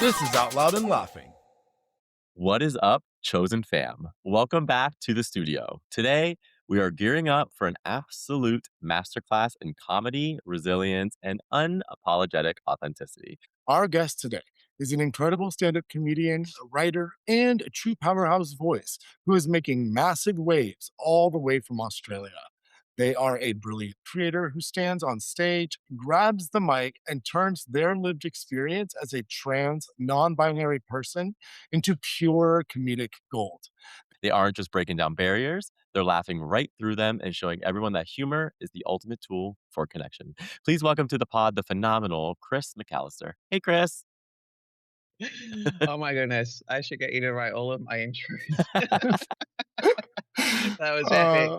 This is Out Loud and Laughing. What is up, chosen fam? Welcome back to the studio. Today, we are gearing up for an absolute masterclass in comedy, resilience, and unapologetic authenticity. Our guest today is an incredible stand up comedian, a writer, and a true powerhouse voice who is making massive waves all the way from Australia. They are a brilliant creator who stands on stage, grabs the mic, and turns their lived experience as a trans, non binary person into pure comedic gold. They aren't just breaking down barriers, they're laughing right through them and showing everyone that humor is the ultimate tool for connection. Please welcome to the pod the phenomenal Chris McAllister. Hey, Chris. Oh my goodness. I should get you to write all of my intros. That was epic.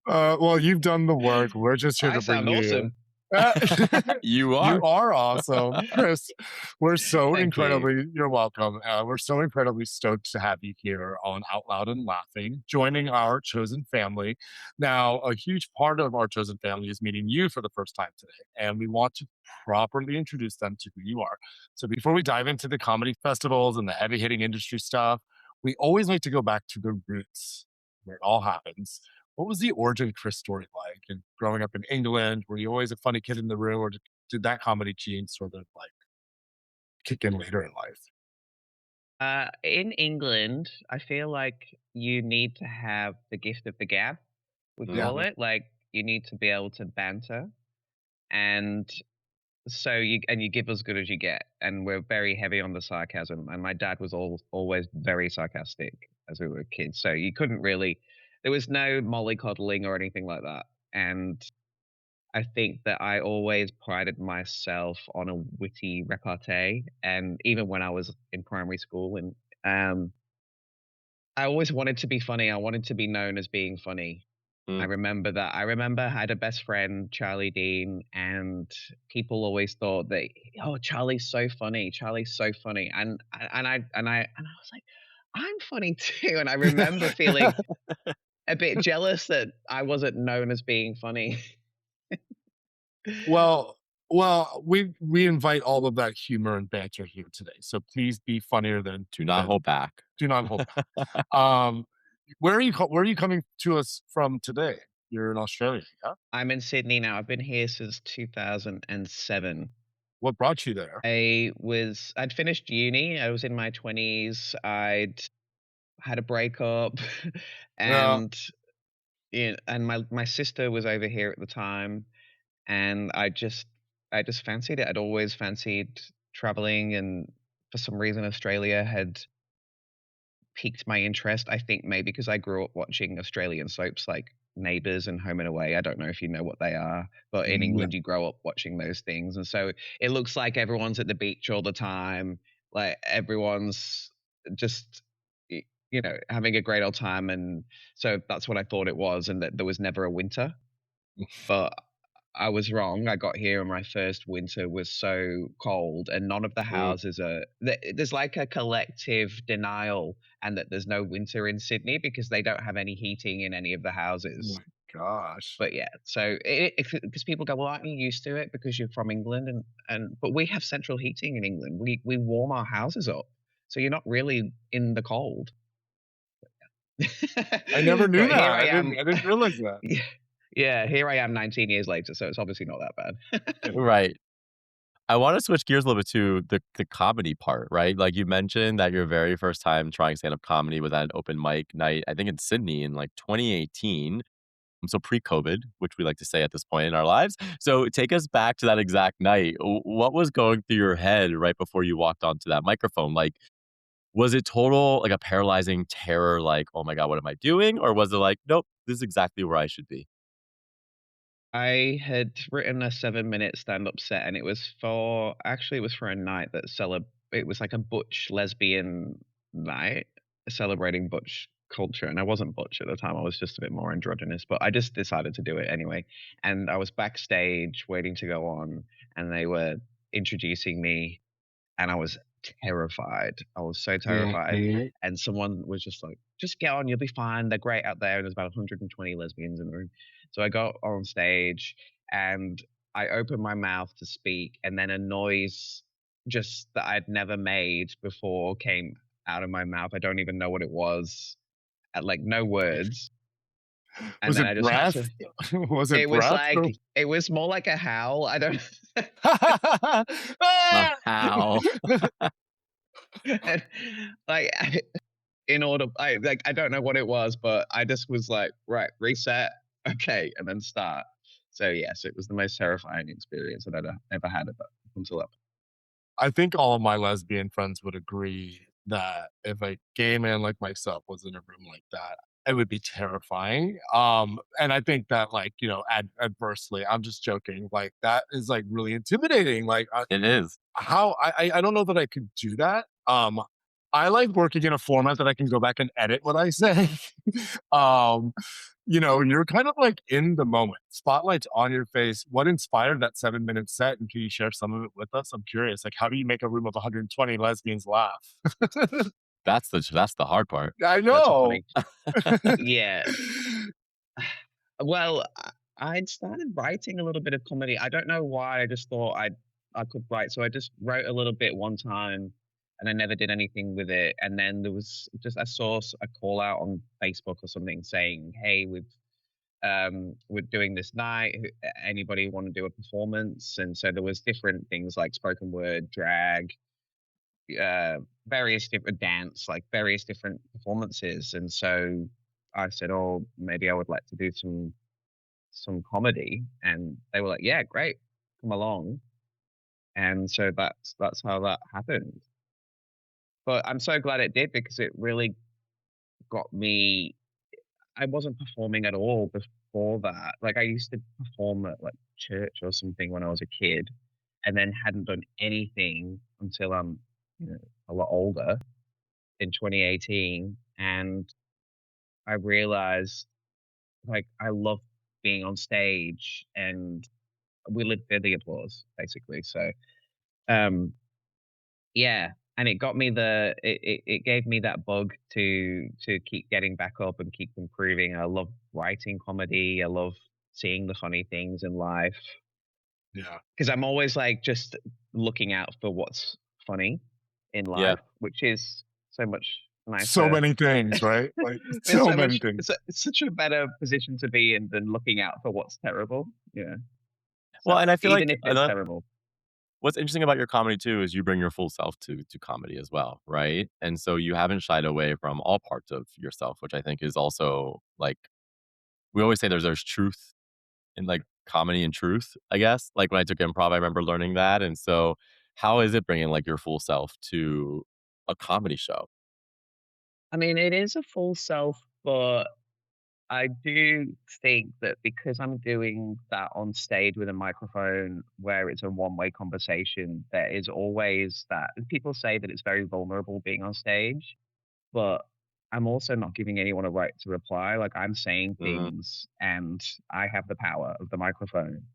Uh, well, you've done the work. We're just here I to bring sound you. awesome. You You are. are awesome, Chris. We're so Thank you. you're welcome. We're so incredibly stoked to have you here on Out Loud and Laughing, joining our chosen family. Now, a huge part of our chosen family is meeting you for the first time today, and we want to properly introduce them to who you are. So, before we dive into the comedy festivals and the heavy hitting industry stuff, we always like to go back to the roots where it all happens. What was the origin Chris story like? And growing up in England, were you always a funny kid in the room, or did that comedy gene sort of like kick in later in life? In England, I feel like you need to have the gift of the gab, we Yeah. call it. Like you need to be able to banter. And so you give as good as you get. And we're very heavy on the sarcasm. And my dad was always very sarcastic as we were kids. So you couldn't really there was no mollycoddling or anything like that. And I think that I always prided myself on a witty repartee, and even when I was in primary school, and um, I always wanted to be funny. I wanted to be known as being funny. I Mm. remember that. I remember I had a best friend, Charlie Dean, and people always thought that, oh, Charlie's so funny. Charlie's so funny, and I was like, I'm funny too. And I remember feeling a bit jealous that I wasn't known as being funny. Well, we invite all of that humor and banter here today. So please be funnier Do not hold back. do not hold back. Um, where are you coming to us from today? You're in Australia, yeah? I'm in Sydney now. I've been here since 2007. What brought you there? I'd finished uni. I was in my 20s. I'd had a breakup Yeah. and and my sister was over here at the time, and I just fancied it. I'd always fancied traveling, and for some reason Australia had piqued my interest. I think maybe because I grew up watching Australian soaps like Neighbours and Home and Away. I don't know if you know what they are, but in No. England you grow up watching those things. And so it looks like everyone's at the beach all the time. Like everyone's just having a great old time, and so that's what I thought it was, and that there was never a winter. But I was wrong. I got here and my first winter was so cold, and none of the Mm. houses are. There's like a collective denial, and that there's no winter in Sydney because they don't have any heating in any of the Oh houses. my gosh. But yeah, so because people go, well, aren't you used to it because you're from England, and but we have central heating in England. We warm our houses up, so you're not really in the cold. I never knew But that. here I am. I didn't realize that. Yeah, yeah, here I am 19 years later, so it's obviously not that bad. Right. I want to switch gears a little bit to the comedy part, right? Like you mentioned that your very first time trying stand-up comedy was at an open mic night, I think in Sydney in like 2018. So pre-COVID, which we like to say at this point in our lives. So take us back to that exact night. What was going through your head right before you walked onto that microphone? Like, was it total like a paralyzing terror, like, oh my God, what am I doing? Or was it like, nope, this is exactly where I should be? I had written a 7-minute stand-up set, and it was for a night it was like a butch lesbian night, celebrating butch culture, and I wasn't butch at the time, I was just a bit more androgynous, but I just decided to do it anyway, and I was backstage waiting to go on, and they were introducing me, and I was terrified. I was so terrified, Mhm. and someone was just like, "Just get on, you'll be fine. They're great out there." And there's about 120 lesbians in the room. So I got on stage and I opened my mouth to speak, and then a noise just that I'd never made before came out of my mouth. I don't even know what it was. Like no words. And Was then I it just had breath? to Was it it was breath? like it was more like a howl. I don't Ah! How? and, like I don't know what it was, but I just was like, right, reset, okay, and then start. So yes, it was the most terrifying experience that I'd ever had up until that. I think all of my lesbian friends would agree that if a gay man like myself was in a room like that, it would be terrifying. And I think that, like, adversely, I'm just joking. Like, that is like really intimidating. Like, It is. how I don't know that I could do that. I like working in a format that I can go back and edit what I say. um, you're kind of like in the moment. Spotlight's on your face. What inspired that 7-minute set? And can you share some of it with us? I'm curious. Like, how do you make a room of 120 lesbians laugh? That's the hard part. I That's a know. funny yeah. Well, I'd started writing a little bit of comedy. I don't know why. I just thought I could write, so I just wrote a little bit one time, and I never did anything with it. And then there was just I saw a call out on Facebook or something saying, "Hey, we're doing this night. Anybody want to do a performance?" And so there was different things like spoken word, drag, uh, various different dance, like various different performances. And so I said, "Oh, maybe I would like to do some comedy," and they were like, "Yeah, great, come along." And so that's how that happened. But I'm so glad it did because it really got me. I wasn't performing at all before that. Like I used to perform at like church or something when I was a kid, and then hadn't done anything until I'm a lot older in 2018, and I realized like I love being on stage and we live for the applause basically. So um yeah, and it got me it gave me that bug to keep getting back up and keep improving. I love writing comedy. I love seeing the funny things in life Yeah. because I'm always like just looking out for what's funny in Yeah. life, which is so much So nicer. many things, right? Like, It's so many things. it's such a better position to be in than looking out for what's terrible. Yeah. Well, So and I feel even like if it's terrible. what's interesting about your comedy too is you bring your full self to comedy as well, right? And so you haven't shied away from all parts of yourself, which I think is also like we always say there's truth in like comedy and truth, I guess. Like when I took improv, I remember learning that. And so how is it bringing like your full self to a comedy show? I mean, it is a full self, but I do think that because I'm doing that on stage with a microphone where it's a one-way conversation, there is always that people say that it's very vulnerable being on stage, but I'm also not giving anyone a right to reply. Like I'm saying Mm, things and I have the power of the microphone.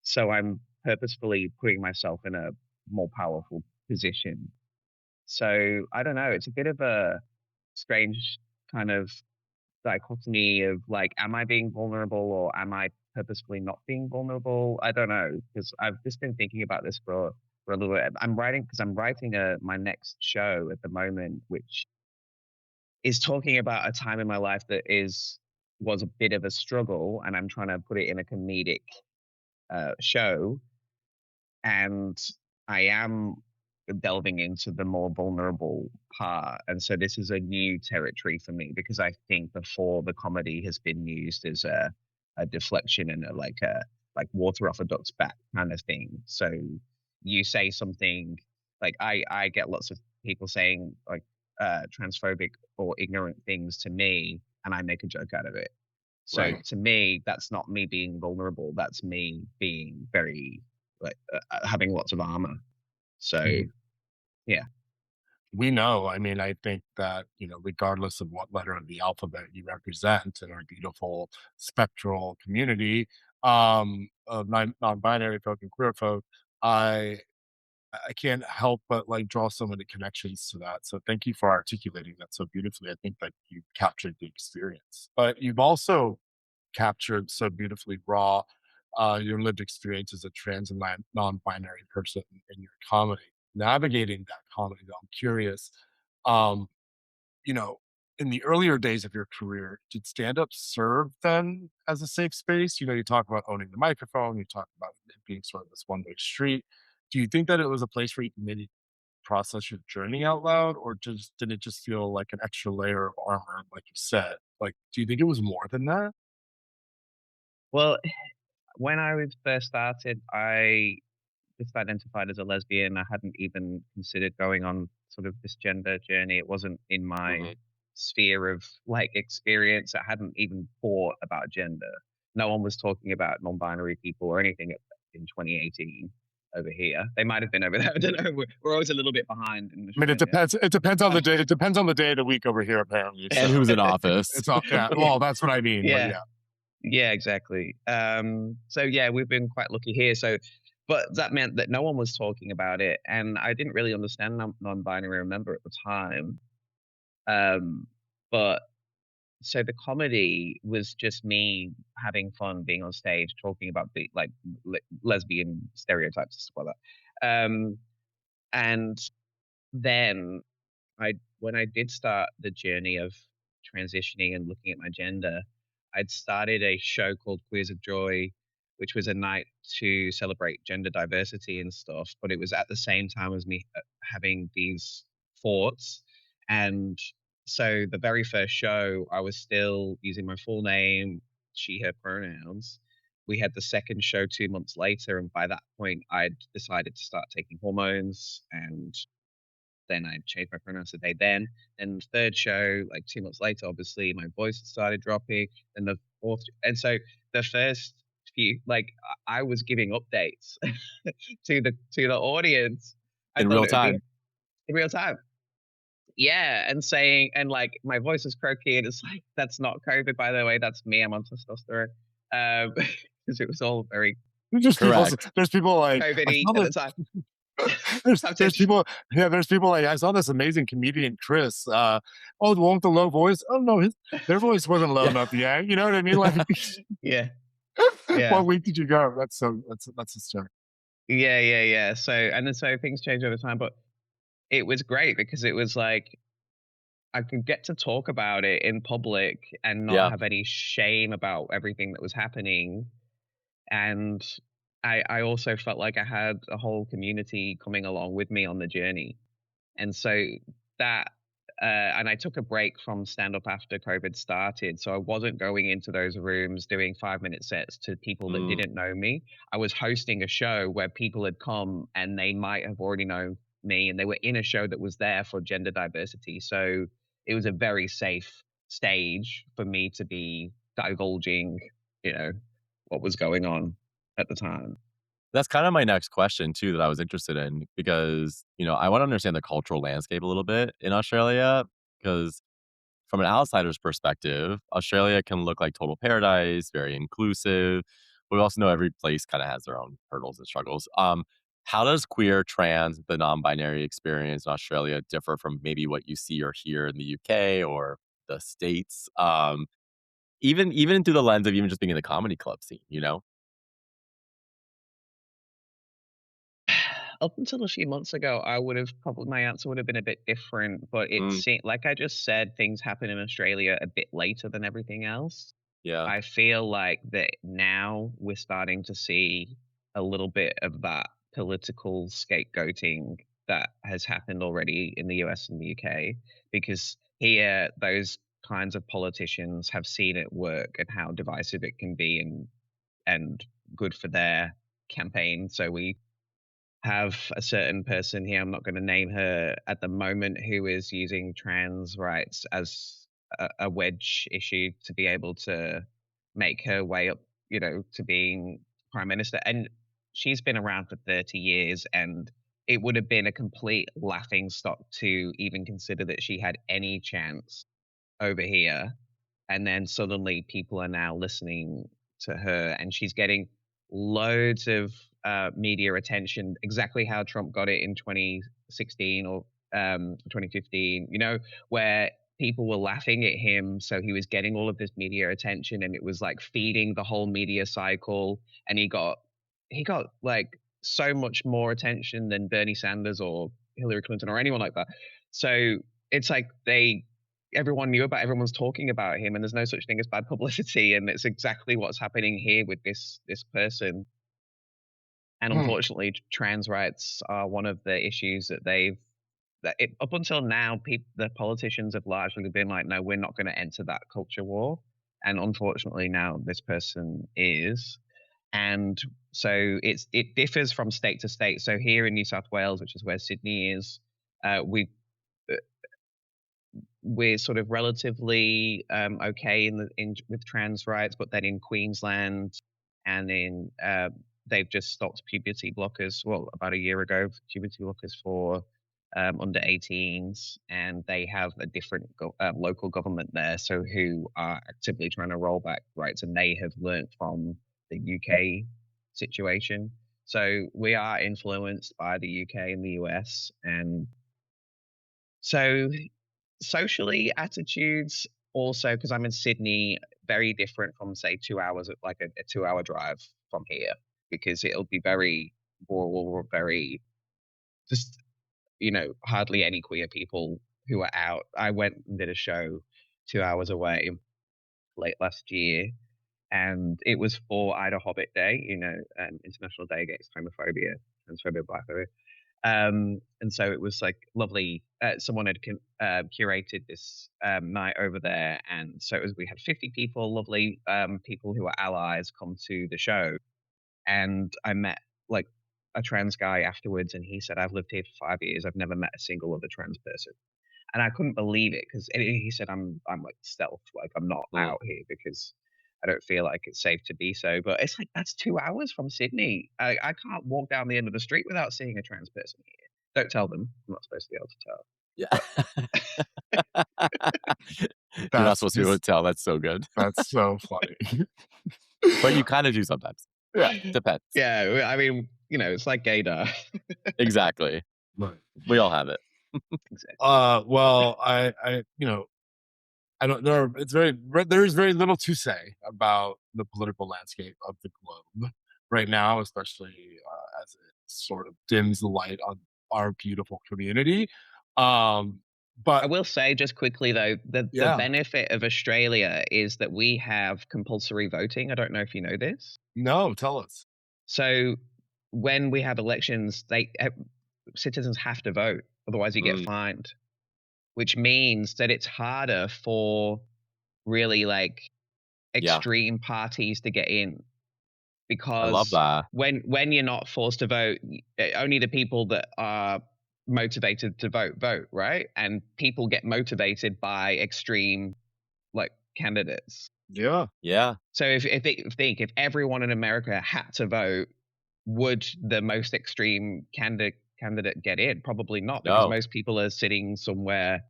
So I'm purposefully putting myself in a more powerful position. So I don't know, it's a bit of a strange kind of dichotomy of like, am I being vulnerable or am I purposefully not being vulnerable? I don't know because I've just been thinking about this for a little bit. I'm writing my next show at the moment, which is talking about a time in my life that is was a bit of a struggle, and I'm trying to put it in a comedic show, and I am delving into the more vulnerable part. And so this is a new territory for me because I think before the comedy has been used as a deflection and like water off a duck's back kind of thing. So you say something like I get lots of people saying like transphobic or ignorant things to me and I make a joke out of it. So Right. to me, that's not me being vulnerable. That's me being very having lots of armor. So Mhm. yeah, We know. I mean, I think that, regardless of what letter of the alphabet you represent in our beautiful spectral community, of non-binary folk and queer folk, I I can't help but like draw so many connections to that. So thank you for articulating that so beautifully. I think that you captured the experience, but you've also captured so beautifully your lived experience as a trans and non-binary person in your comedy. navigating that comedy, though, I'm curious. Um, you know, in the earlier days of your career, did stand-up serve then as a safe space? You talk about owning the microphone, you talk about it being sort of this one-way street. Do you think that it was a place where you can maybe process your journey out loud, or just did it just feel like an extra layer of armor, like you said? Like, do you think it was more than that? Well, when I was first started, I just identified as a lesbian. I hadn't even considered going on sort of this gender journey. It wasn't in my Mhm. sphere of like experience. I hadn't even thought about gender. No one was talking about non-binary people or anything in 2018 over here. They might have been over there. I don't know. We're always a little bit behind in I mean, it Australia. depends. It depends on the day. It depends on the day of the week over here, apparently. And So who's in office. it's all. Yeah. Yeah, Well, that's what I mean. But yeah, yeah. yeah, exactly. So yeah, we've been quite lucky here. So, but that meant that no one was talking about it, and I didn't really understand non-binary. Remember at the time, um, but so the comedy was just me having fun being on stage talking about the like lesbian stereotypes and stuff like that. And then I when I did start the journey of transitioning and looking at my gender, I'd started a show called Queers of Joy, which was a night to celebrate gender diversity and stuff. But it was at the same time as me having these thoughts. And so the very first show, I was still using my full name, she, her pronouns. We had the second show 2 months later. And by that point, I'd decided to start taking hormones, and then I changed my pronouns to they then. Then the third show, like 2 months later, obviously my voice had started dropping. Then the fourth, and so the first few, like I was giving updates to the audience. I In thought real it would be time. in real time. Yeah, and saying, and like my voice is croaky, and it's like that's not COVID, by the way. That's me. I'm on testosterone. Because it was all very There's people. Correct. There's people like I COVID-y saw at this. the time. There's people. Yeah, there's people like I saw this amazing comedian Chris. Oh, the one with the low voice. Oh no, their voice wasn't low Yeah. enough yet. You know what I mean? Like, Yeah, yeah. what week did you go? That's hysterical. Yeah, yeah, yeah. So and then so things change over time, but it was great because it was like I could get to talk about it in public and not Yeah. have any shame about everything that was happening. And I also felt like I had a whole community coming along with me on the journey. And so that, and I took a break from stand up after COVID started. So I wasn't going into those rooms doing 5-minute sets to people that Mm. didn't know me. I was hosting a show where people had come and they might have already known me, and they were in a show that was there for gender diversity. So it was a very safe stage for me to be divulging, you know, what was going on at the time. That's kind of my next question too that I was interested in because, I want to understand the cultural landscape a little bit in Australia because from an outsider's perspective, Australia can look like total paradise, very inclusive. But we also know every place kind of has their own hurdles and struggles. How does queer, trans, the non-binary experience in Australia differ from maybe what you see or hear in the UK or the States? Even through the lens of even just being in the comedy club scene? Up until a few months ago, I would have probably my answer would have been a bit different, but it Mm, seemed like I just said things happen in Australia a bit later than everything else. yeah. I feel like that now we're starting to see a little bit of that political scapegoating that has happened already in the US and the UK, because here those kinds of politicians have seen it work and how divisive it can be, and good for their campaign. So we have a certain person here, I'm not going to name her at the moment, who is using trans rights as a wedge issue to be able to make her way up, to being prime minister. And she's been around for 30 years, and it would have been a complete laughing stock to even consider that she had any chance over here. And then suddenly people are now listening to her, and she's getting loads of media attention, exactly how Trump got it in 2016 or 2015, where people were laughing at him. So he was getting all of this media attention, and it was like feeding the whole media cycle. And he got like so much more attention than Bernie Sanders or Hillary Clinton or anyone like that. So it's like everyone knew about, everyone's talking about him, and there's no such thing as bad publicity, and it's exactly what's happening here with this person. And Hmm. unfortunately, trans rights are one of the issues that up until now, the politicians have largely been like, no, we're not going to enter that culture war. And unfortunately, now this person is. And so it differs from state to state. So here in New South Wales, which is where Sydney is, we we're sort of relatively okay with trans rights, but then in Queensland and in they've just stopped puberty blockers. Well, about a year ago, puberty blockers for under 18s, and they have a different local government there, so who are actively trying to roll back rights, and they have learnt from the UK situation. So we are influenced by the UK and the US, and so socially, attitudes also, because I'm in Sydney, very different from say 2 hours, like a 2 hour drive from here, because it'll be very rural, or very just, hardly any queer people who are out. I went and did a show 2 hours away late last year, and it was for Ida Hobbit Day, International Day Against Homophobia, Transphobia, Blackphobia. And so it was like lovely. Someone had curated this night over there, and so we had 50 people, lovely people who are allies, come to the show. And I met like a trans guy afterwards, and he said, "I've lived here for 5 years. I've never met a single other trans person." And I couldn't believe it, because he said, I'm like stealth, like I'm not Mm. out here because I don't feel like it's safe to be so. But it's like, that's 2 hours from Sydney. I can't walk down the end of the street without seeing a trans person here. Don't tell them. I'm not supposed to be able to tell. Yeah. You're not That's supposed to be able to just tell. That's so good. that's so funny. But you kind of do sometimes. Yeah. Depends. Yeah, I mean, it's like gaydar. Exactly. Right. We all have it. Exactly. Well, I don't know. There's very little to say about the political landscape of the globe right now, especially as it sort of dims the light on our beautiful community. Um, I but will say just quickly though, the yeah, benefit of Australia is that we have compulsory voting. I don't know if you know this. no, tell us. So when we have elections, citizens have to vote, otherwise you get Mm, fined, which means that it's harder for really like yeah, extreme parties to get in, I love because that. when you're not forced to vote, only the people that are motivated to vote, right? And people get motivated by extreme like candidates. Yeah, Yeah. So if everyone in America had to vote, would the most extreme candidate get in? Probably not, because No. most people are sitting somewhere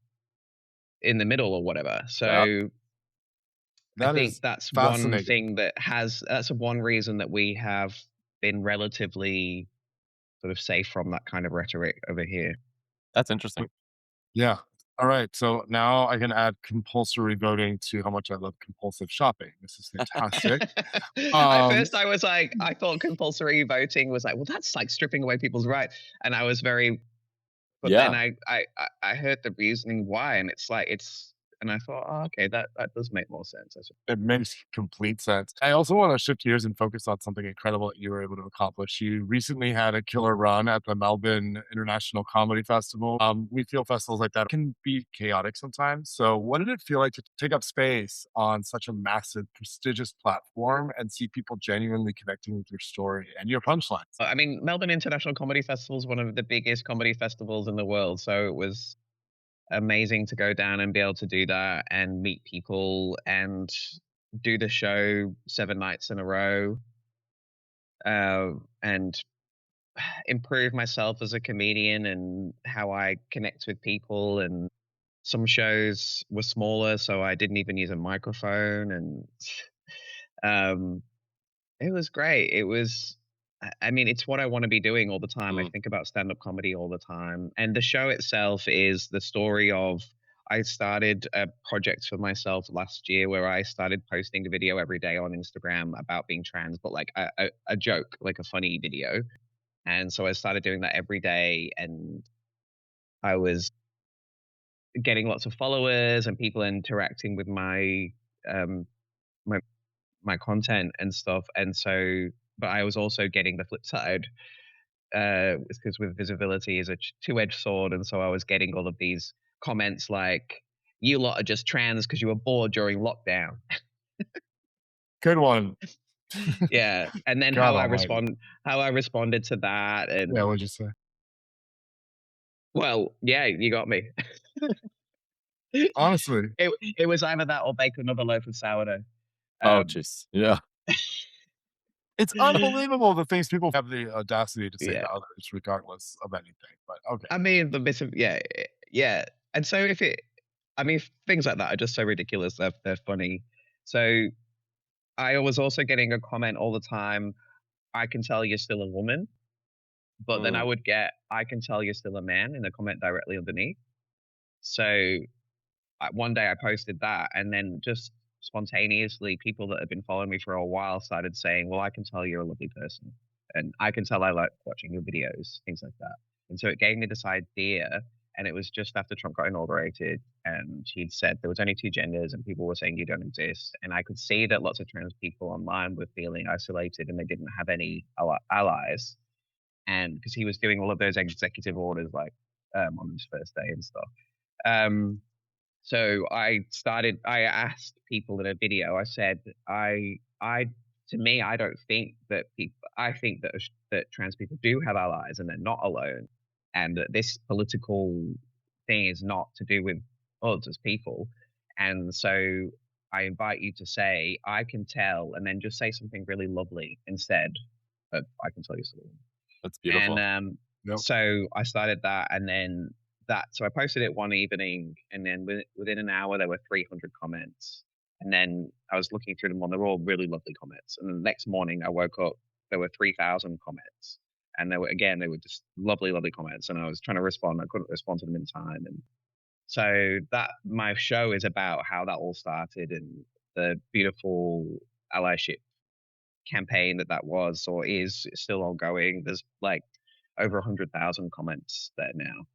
in the middle or whatever. Yeah. So I that think is that's one fascinating. thing that's one reason that we have been relatively sort of safe from that kind of rhetoric over here. That's interesting. Yeah. All right. So now I can add compulsory voting to how much I love compulsive shopping. This is fantastic. At Um, first, I thought compulsory voting was like, well, that's like stripping away people's rights, and I was very. But then Yeah. I heard the reasoning why, and and I thought, oh, okay, that does make more sense. It makes complete sense. I also want to shift gears and focus on something incredible that you were able to accomplish. You recently had a killer run at the Melbourne International Comedy Festival. We feel festivals like that can be chaotic sometimes. So, what did it feel like to take up space on such a massive, prestigious platform and see people genuinely connecting with your story and your punchlines? I mean, Melbourne International Comedy Festival is one of the biggest comedy festivals in the world, so it was amazing to go down and be able to do that and meet people and do the show 7 nights in a row, and improve myself as a comedian and how I connect with people. And some shows were smaller, so I didn't even use a microphone, and um, it was great. I mean, it's what I want to be doing all the time. I Mm, think about stand up comedy all the time. And the show itself is the story of, I started a project for myself last year where I started posting a video every day on Instagram about being trans, but like a joke, like a funny video. And so I started doing that every day, and I was getting lots of followers and people interacting with um my my content and stuff. And so, but I was also getting the flip side, because with visibility is a two-edged sword, and so I was getting all of these comments like, "You lot are just trans because you were bored during lockdown." Good one. Yeah, and then God almighty. how I responded to that, Yeah, and what'd you say? well, yeah, you got me. Honestly. It was either that or bake another loaf of sourdough. Oh, Um, jeez. Yeah. It's unbelievable the things people have the audacity to say yeah, to others regardless of anything, but okay. I mean the bit of yeah, and so if it, I mean things like that are just so ridiculous. They're funny. So I was also getting a comment all the time, "I can tell you're still a woman," but then I Mm. would get, "I can tell you're still a man" in a comment directly underneath. So one day I posted that, and then just spontaneously, people that had been following me for a while started saying, "Well, I can tell you're a lovely person, and I can tell I like watching your videos," things like that. And so it gave me this idea, and it was just after Trump got inaugurated, and he'd said there was only two genders, and people were saying you don't exist. And I could see that lots of trans people online were feeling isolated, and they didn't have any allies. And because he was doing all of those executive orders, like on his first day and stuff. Um, so I asked people in a video, I said, I, to me, I don't think that people, I think that, that trans people do have allies and they're not alone. And that this political thing is not to do with us as people. And so I invite you to say, "I can tell," and then just say something really lovely instead of "I can tell you something." That's And beautiful. Yep. so I started that, and then so I posted it one evening, and then within an hour there were 300 comments. And then I was looking through them all, they were all really lovely comments. And the next morning I woke up, there were 3,000 comments, and they were just lovely, lovely comments. And I was trying to respond, I couldn't respond to them in time. And so that my show is about how that all started, and the beautiful allyship campaign that was or is still ongoing. There's like over 100,000 comments there now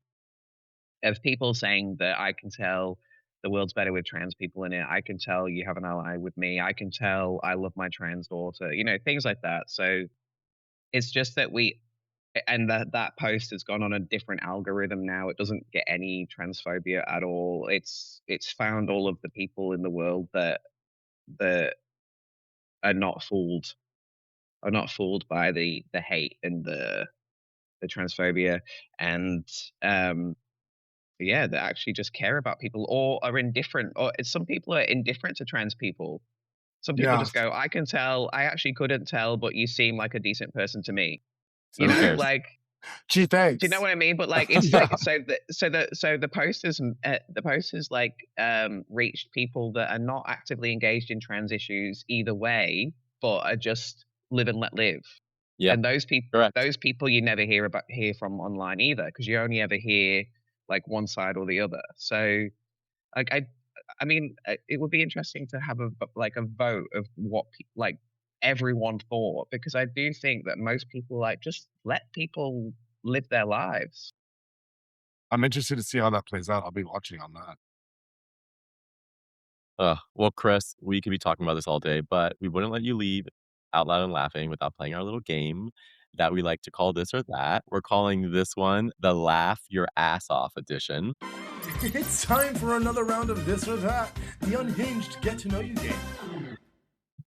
of people saying that, "I can tell the world's better with trans people in it. I can tell you have an ally with me. I can tell I love my trans daughter," things like that. So it's just that that post has gone on a different algorithm now. It doesn't get any transphobia at all. It's found all of the people in the world that are not fooled by the hate and the transphobia, and um yeah, that actually just care about people or are indifferent, or some people are indifferent to trans people. Some people Yeah. just go, "I can tell, I actually couldn't tell, but you seem like a decent person to me." So who cares? Like, Gee, do you know thanks. what I mean? But like, it's Yeah. like, the posters like reached people that are not actively engaged in trans issues either way, but are just live and let live. Yeah, And correct. those people you never hear from online either, because you only ever hear like one side or the other. So like I mean, it would be interesting to have a vote of what like everyone thought, because I do think that most people like just let people live their lives. I'm interested to see how that plays out. I'll be watching on that. Well, Chris, we could be talking about this all day, but we wouldn't let you leave out loud and laughing without playing our little game that we like to call this or that. We're calling this one the Laugh Your Ass Off edition. It's time for another round of this or that, the unhinged get to know you game.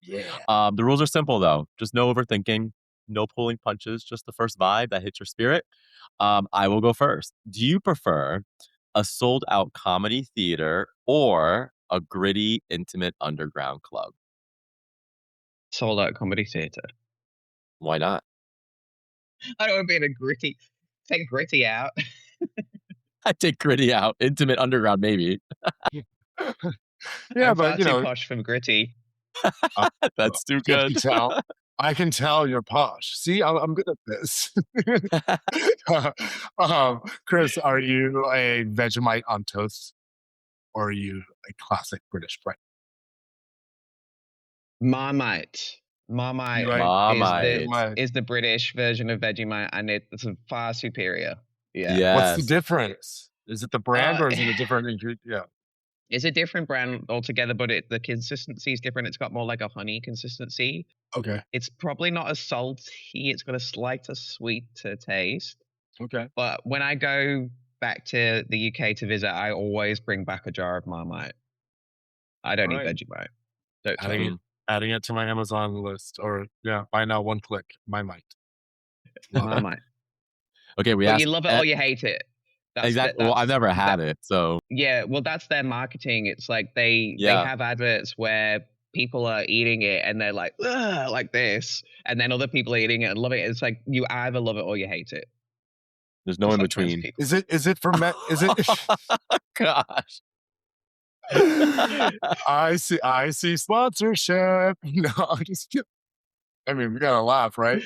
Yeah. The rules are simple though. Just no overthinking, no pulling punches, just the first vibe that hits your spirit. I will go first. Do you prefer a sold out comedy theater or a gritty, intimate underground club? Sold out comedy theater. Why not? I don't want to be in a gritty. Take gritty out. I take gritty out. Intimate underground, maybe. Yeah, I'm but far too posh from gritty. uh, That's too you can good. tell. I can tell you're posh. See, I'm good at this. Chris, are you a Vegemite on toast, or are you a classic British breakfast? Marmite. Marmite You like Marmite. is the British version of Vegemite, and it's far superior. Yeah. What's the Yes. difference? Is it the brand Uh, or is it a different ingredient? Yeah. it's a different brand altogether, but the consistency is different. It's got more like a honey consistency. Okay. It's probably not as salty. It's got a slighter sweet to taste. Okay. But when I go back to the UK to visit, I always bring back a jar of Marmite. I don't eat Alright. Vegemite. Don't tell Adding me. it, adding it to my Amazon list, or yeah, buy now, one click. My might. Love it. Marmite. Okay, we But asked you love it or you hate it. exactly. Well, I've never had it, so Yeah, well, that's their marketing. It's like they Yeah. have adverts where people are eating it and they're like, "Ugh," like this, and then other people are eating it and love it. It's like you either love it or you hate it. there's no in Sometimes between. people- Is it for men? Is it? Gosh. I see sponsorship. No, I'm just kidding. I mean, we gotta laugh, right?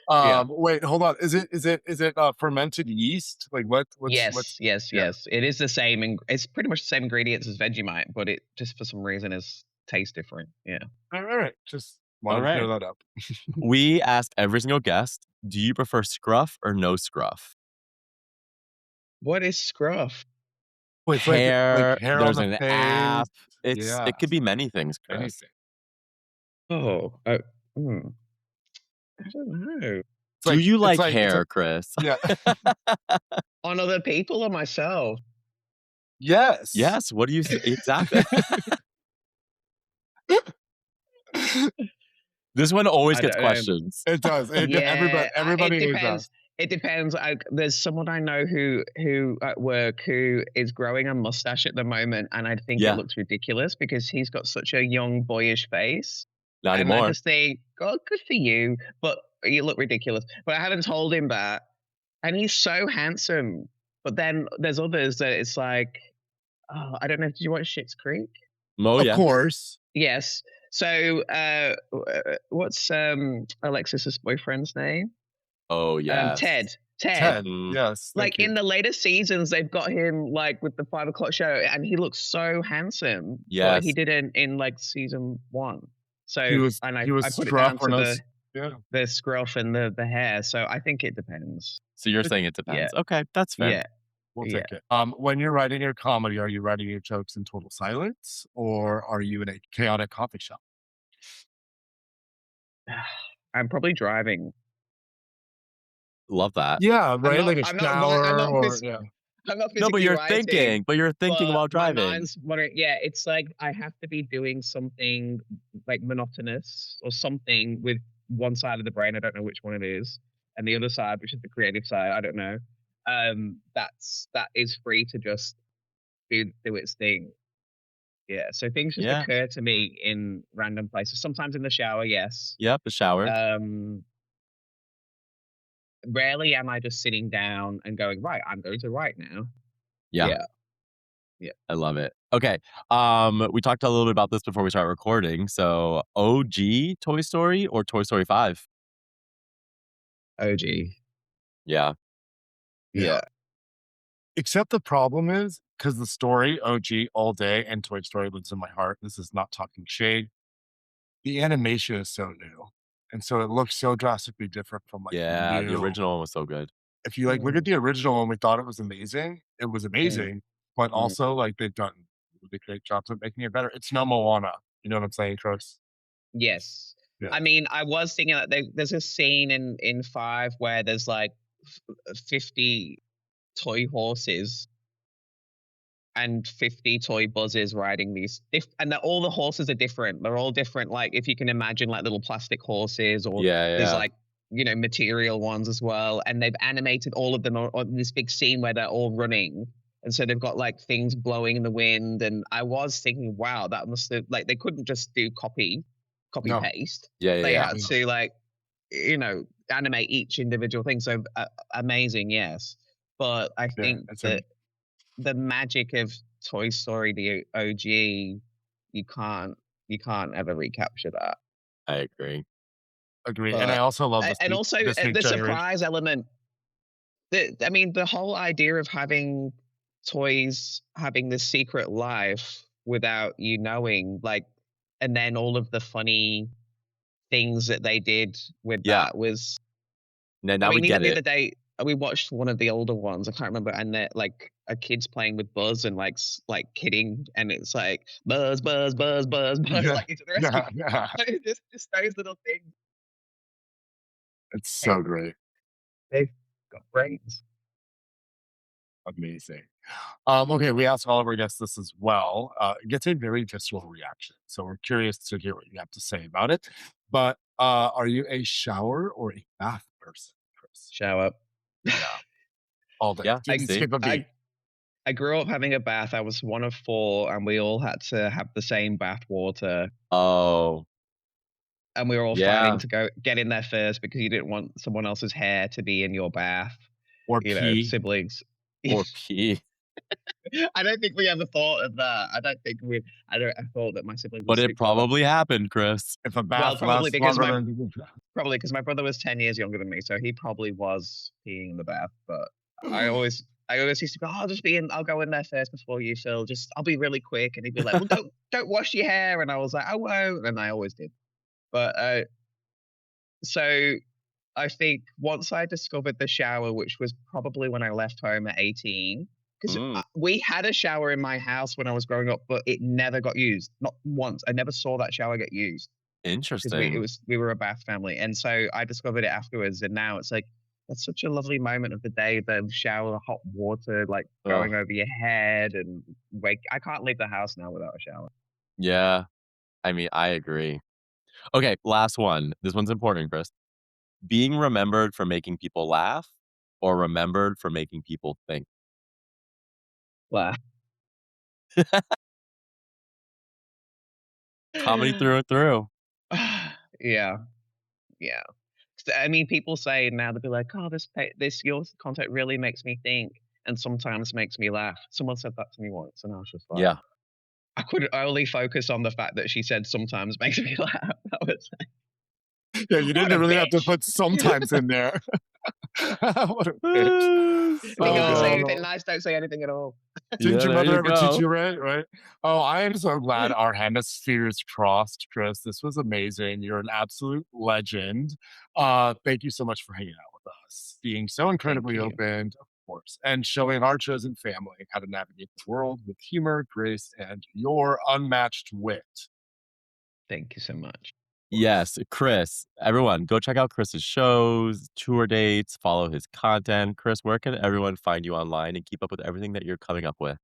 Yeah. Wait, hold on. Is it fermented yeast? Like what's Yes. It is the same. It's pretty much the same ingredients as Vegemite, but it just for some reason is tastes different. Yeah. all right. Just wanted to clear that up. We asked every single guest, do you prefer scruff or no scruff? What is scruff? Wait, Hair, like hair there's on the an face. app. Yeah. It could be many things, Chris. Anything. Oh, I don't know. Do you like it's hair, Chris? Yeah. On other people or myself? Yes. Yes. What do you exactly? This one always I gets don't know. questions. It does. Yeah, Everybody it knows depends. that. It depends. There's someone I know who at work who is growing a mustache at the moment, and I think Yeah. it looks ridiculous because he's got such a young, boyish face. Not And I anymore. just think, God, good for you, but you look ridiculous. But I haven't told him that, and he's so handsome. But then there's others that it's like, oh, I don't know. Did you watch Schitt's Creek? Oh, Of yeah. course. Yes. So, what's Alexis's boyfriend's name? Oh, yeah. Ted. Ted. Mm. Yes. Like in the later seasons, they've got him like with the 5 o'clock show, and he looks so handsome. Yes. But he didn't in like season 1. So he was I put it scruff down when to yeah. the scruff and the hair. So I think it depends. So you're saying it depends. Okay, that's fair. Yeah. We'll take it. When you're writing your comedy, are you writing your jokes in total silence, or are you in a chaotic coffee shop? I'm probably driving. Love that. Yeah, right. Like a I'm not shower, I'm not or phys- yeah. I'm not No, but physically you're writing, thinking. But you're thinking but while my driving. mind's wondering, yeah, it's like I have to be doing something like monotonous or something with one side of the brain. I don't know which one it is, and the other side, which is the creative side, I don't know. That is free to just do its thing. Yeah, so things just occur to me in random places. Sometimes in the shower, yes. Yep, the shower. Rarely am I just sitting down and going, right, I'm going to write now. Yeah. I love it. Okay. We talked a little bit about this before we started recording. So OG Toy Story or Toy Story 5? OG. Yeah. Except the problem is, because the story, OG, All Day, and Toy Story lives in my heart. This is not talking shade. The animation is so new. And so it looks so drastically different from like the original one was so good. If you like look at the original one, we thought it was amazing. It was amazing, but also like they've done a really great job of making it better. It's no Moana. You know what I'm saying, Chris? Yes. Yeah. I mean, I was thinking that there's a scene in 5 where there's like 50 toy horses and 50 toy buzzes riding these, and all the horses are different. They're all different. Like if you can imagine, like little plastic horses, or there's like material ones as well. And they've animated all of them on this big scene where they're all running, and so they've got like things blowing in the wind. And I was thinking, wow, that must have, like, they couldn't just do copy paste. They had to like animate each individual thing. So amazing, yes. But I think that the magic of Toy Story, the OG, you can't ever recapture that. I agree. And I also love this. And also the surprise element. I mean, the whole idea of having toys having this secret life without you knowing, like, and then all of the funny things that they did with Yeah. that was. Now I we mean, get even the it. other day, we watched one of the older ones. I can't remember, and they're like a kid's playing with Buzz and like kidding, and it's like Buzz, Buzz, Buzz, Buzz, Buzz, Yeah, like into the rescue. yeah. Just those little things. It's Hey, so great. they've got brains. Amazing. Okay, we ask all of our guests this as well. It gets a very visceral reaction, so we're curious to hear what you have to say about it. But are you a shower or a bath person, Chris? Shower. Yeah, all day. Yeah, Didn't see? skip a beat. I grew up having a bath. I was one of 4, and we all had to have the same bath water. Oh, And we were all yeah. fighting to go get in there first because you didn't want someone else's hair to be in your bath. Or You know, pee. siblings. Or pee. I don't think we ever thought of that. I thought that my siblings were But it super probably happened, Chris. If a bath probably lasts because longer than probably because my brother was 10 years younger than me, so he probably was peeing in the bath. But I always used to go, I'll go in there first before you, Phil. I'll be really quick. And he'd be like, well, don't wash your hair. And I was like, I won't. And I always did. But so I think once I discovered the shower, which was probably when I left home at 18, because we had a shower in my house when I was growing up, but it never got used. Not once. I never saw that shower get used. Interesting. We were a bath family. And so I discovered it afterwards. And now it's like, that's such a lovely moment of the day, the shower, hot water, like going over your head and I can't leave the house now without a shower. Yeah. I mean, I agree. Okay, last one. This one's important, Chris. Being remembered for making people laugh or remembered for making people think? Laugh. Comedy through and through. Yeah. Yeah. I mean, people say now, they'll be like, oh, your content really makes me think and sometimes makes me laugh. Someone said that to me once, and I was just like, Yeah. I could only focus on the fact that she said sometimes makes me laugh. That was Yeah, you didn't really have to put sometimes in there. What a bitch. If you can't say anything nice, don't say anything at all. Didn't your there mother you ever go. teach you right? Oh, I am so glad our hemispheres crossed, Chris. This was amazing. You're an absolute legend. Thank you so much for hanging out with us, being so incredibly you. open, of course, and showing our chosen family how to navigate the world with humor, grace, and your unmatched wit. Thank you so much. Yes, Chris. Everyone, go check out Chris's shows, tour dates, follow his content. Chris, where can everyone find you online and keep up with everything that you're coming up with?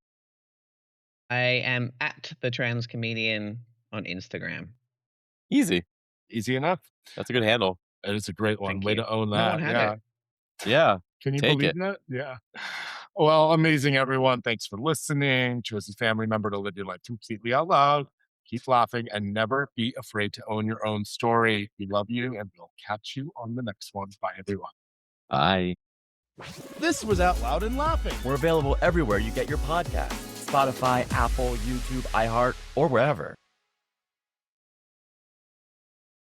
I am at the trans comedian on Instagram. Easy. Easy enough. That's a good handle. It is a great one. Thank Way you. to own No that. one had Yeah. it. Yeah. Can you Take believe it. that? Yeah. Well, amazing, everyone. Thanks for listening. Choose a family member to live your life completely out loud. Keep laughing and never be afraid to own your own story. We love you, and we'll catch you on the next one. Bye, everyone. Bye. This was Out Loud and Laughing. We're available everywhere you get your podcasts. Spotify, Apple, YouTube, iHeart, or wherever.